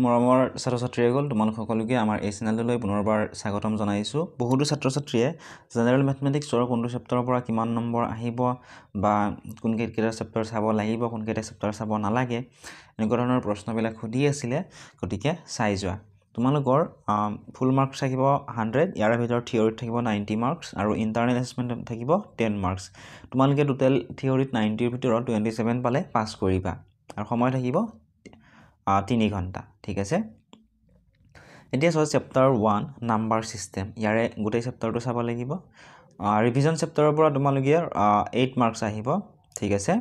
মৰমৰ ছাত্ৰ-ছাত্ৰীসকল তোমালোক সকলোকে আমাৰ এই চেনেললৈ পুনৰবাৰ স্বাগতম জনাইছোঁ। বহুতো ছাত্ৰ-ছাত্ৰীয়ে জেনেৰেল মেথমেটিক্সৰ কোনটো চেপ্টাৰৰ পৰা কিমান নম্বৰ আহিব বা কোনকেইটা চেপ্টাৰ চাব লাগিব, কোনকেইটা চেপ্টাৰ চাব নালাগে, এনেকুৱা ধৰণৰ প্ৰশ্নবিলাক সুধি আছিলে। গতিকে চাই যোৱা। তোমালোকৰ ফুল মাৰ্কছ থাকিব 100, ইয়াৰ ভিতৰত থিয়ৰীত থাকিব 90 মাৰ্কছ আৰু ইণ্টাৰনেল এছেছমেণ্ট থাকিব 10 মাৰ্কছ। তোমালোকে টোটেল থিয়ৰীত 90ৰ ভিতৰত 27 পালে পাছ কৰিবা আৰু সময় থাকিব 3 ঘণ্টা। ঠিক আছে, এতিয়া চোৱা চেপ্টাৰ 1 নাম্বাৰ ছিষ্টেম। ইয়াৰে গোটেই চেপ্টাৰটো চাব লাগিব। ৰিভিজন চেপ্টাৰৰ পৰা তোমালোকে 8 মাৰ্কছ আহিব। ঠিক আছে,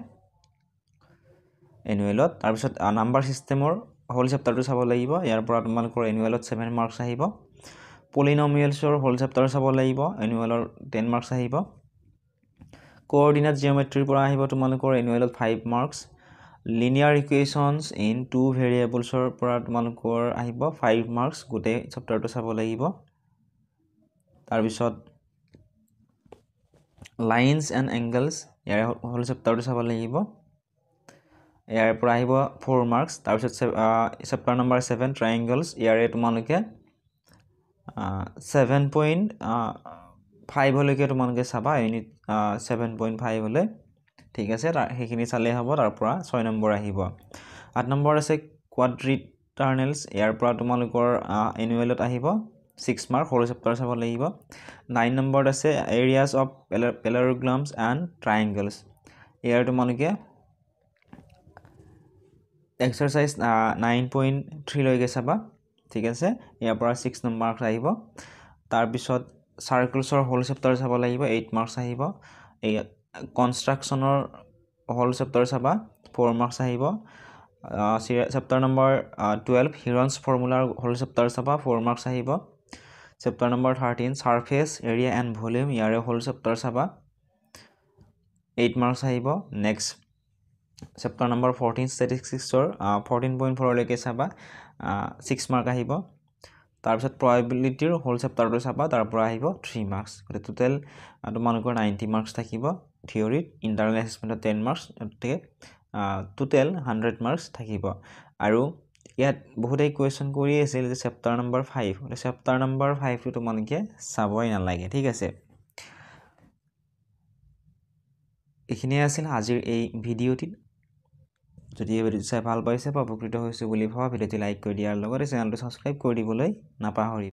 এনুৱেলত। তাৰপিছত নাম্বাৰ ছিষ্টেমৰ হোল চেপ্টাৰটো চাব লাগিব। ইয়াৰ পৰা তোমালোকৰ এনুৱেলত 7 মাৰ্কছ আহিব। পলিনমিয়েলছৰ হোল চেপ্টাৰ চাব লাগিব, এনুৱেলৰ 10 মাৰ্কছ আহিব। কোঅৰ্ডিনেট জিঅ'মেট্ৰিৰ পৰা আহিব তোমালোকৰ এনুৱেলত 5 মাৰ্কছ। লিনিয়াৰ ইকুৱেশ্যনছ ইন 2 ভেৰিয়েবলছৰ পৰা তোমালোকৰ আহিব 5 মাৰ্কছ। গোটেই চেপ্টাৰটো চাব লাগিব। তাৰপিছত লাইনছ এণ্ড এংগলছ, ইয়াৰে হোল চেপ্টাৰটো চাব লাগিব। ইয়াৰ পৰা আহিব 4 মাৰ্কছ। তাৰপিছত চেপ্টাৰ নম্বৰ 7 ট্ৰাইংগলছ, ইয়াৰে তোমালোকে 7.5লৈকে তোমালোকে চাবা, ইউনিট 7.5 ঠিক আছে, সেইখিনি চালেই হ'ব। তাৰ পৰা 6 নম্বৰ আহিব। 8 নম্বৰ আছে কোৱাড্ৰিটাৰ্নেলছ, ইয়াৰ পৰা তোমালোকৰ এনুৱেলত আহিব 6 মাৰ্ক, হোল চেপ্টাৰ চাব লাগিব। 9 নম্বৰত আছে এৰিয়াছ অফ পেৰালেলোগ্ৰামছ এণ্ড ট্ৰাইংগলছ, ইয়াৰ তোমালোকে এক্সাৰচাইজ 9.3লৈকে চাবা। ঠিক আছে, ইয়াৰ পৰা 6 মাৰ্কছ আহিব। তাৰপিছত চাৰ্কলছৰ হোল চেপ্টাৰ চাব লাগিব, 8 মাৰ্কছ আহিব। এই কনষ্ট্ৰাকশ্যনৰ হোল চেপ্টাৰ চাবা, 4 মাৰ্কছ আহিব। চেপ্টাৰ নম্বৰ 12 হিৰনছ ফৰ্মুলাৰ হোল চেপ্টাৰ চাবা, 4 মাৰ্কছ আহিব। Chapter number 13 surface area and volume, ইয়াৰে হোল চেপ্টাৰ চাবা, 8 মাৰ্কছ আহিব। নেক্সট চেপ্টাৰ নম্বৰ 14 ষ্টেটিষ্টিক্সৰ 14.4লৈকে চাবা, 6 মাৰ্ক আহিব। তাৰপিছত প্ৰবাবিলিটিৰ হোল চেপ্টাৰটো চাবা, তাৰ পৰা আহিব 3 মাৰ্কছ। গতিকে টোটেল তোমালোকৰ 90 মাৰ্কছ থাকিব থিয়ৰীত, ইণ্টাৰনেল এছেছমেণ্টত 10 মাৰ্কছ, গতিকে টোটেল 100 মাৰ্কছ থাকিব। আৰু ইয়াত বহুতেই কুৱেশ্যন কৰি আছিল যে চেপ্টাৰ নম্বৰ 5, চেপ্টাৰ নম্বৰ 5টো তোমালোকে চাবই নালাগে। ঠিক আছে, এইখিনিয়ে আছিল আজিৰ এই ভিডিঅ'টিত। যদি এই ভিডিঅ'টো চাই ভাল পাইছে বা উপকৃত হৈছে বুলি ভাবা, ভিডিঅ'টি লাইক কৰি দিয়াৰ লগতে চেনেলটো ছাবস্ক্ৰাইব কৰি দিবলৈ নাপাহৰিবা।